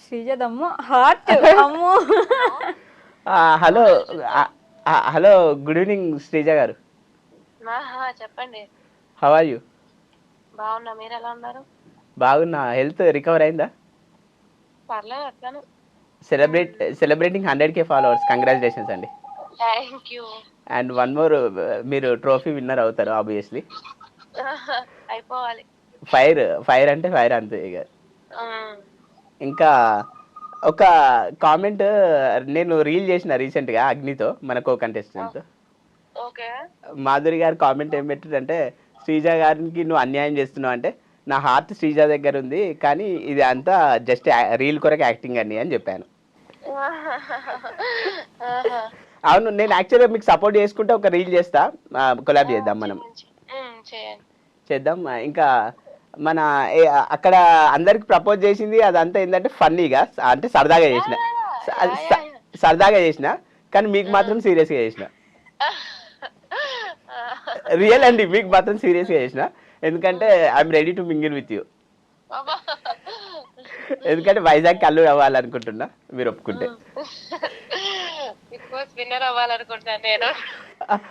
శ్రీజదమ్ము heart అమ్ము. Hello hello, good evening Sreeja garu. చెప్పండి. How are you? బాగున్నా, మీరు ఎలా ఉన్నారు? బాగున్నా. హెల్త్ రికవర్ అయిందా? పర్లేదు అట్లానే. సెలబ్రేటింగ్ 100K ఫాలోవర్స్, కంగ్రాచులేషన్స్ అండి. Thank you. And one more, మీరు ట్రోఫీ విన్నర్ అవుతారు ఆబ్వియస్లీ. అయిపోవాలి. ఫైర్ అంటే ఫైర్ అంతే ఇక. ఇంకా ఒక కామెంట్, నేను రీల్ చేసిన రీసెంట్గా అగ్నితో, మన కో కంటెస్టెంట్తో. ఓకే. మాధురి గారు కామెంట్ ఏం పెట్టారంటే, శ్రీజ గారికి నువ్వు అన్యాయం చేస్తున్నావు అంటే, నా హార్ట్ శ్రీజ దగ్గర ఉంది, కానీ ఇది అంతా జస్ట్ రీల్ కొరకు యాక్టింగ్ అండి అని చెప్పాను. అవును, నేను యాక్చువల్గా మీకు సపోర్ట్ చేసుకుంటే ఒక రీల్ చేస్తా, కొలాబ్ చేద్దాం మనం. చేద్దాం. ఇంకా మన అక్కడ అందరికి ప్రపోజ్ చేసింది అదంతా ఏంటంటే ఫన్నీగా, అంటే సరదాగా చేసిన, కానీ మీకు మాత్రం సీరియస్గా చేసిన. రియల్ అండి, మీకు మాత్రం సీరియస్గా చేసిన, ఎందుకంటే I'm ready to mingle with you. ఎందుకంటే వైజాగ్ అల్లుడు అవ్వాలనుకుంటున్నా, మీరు ఒప్పుకుంటే. విన్నర్ అవ్వాలనుకుంటున్నాను నేను.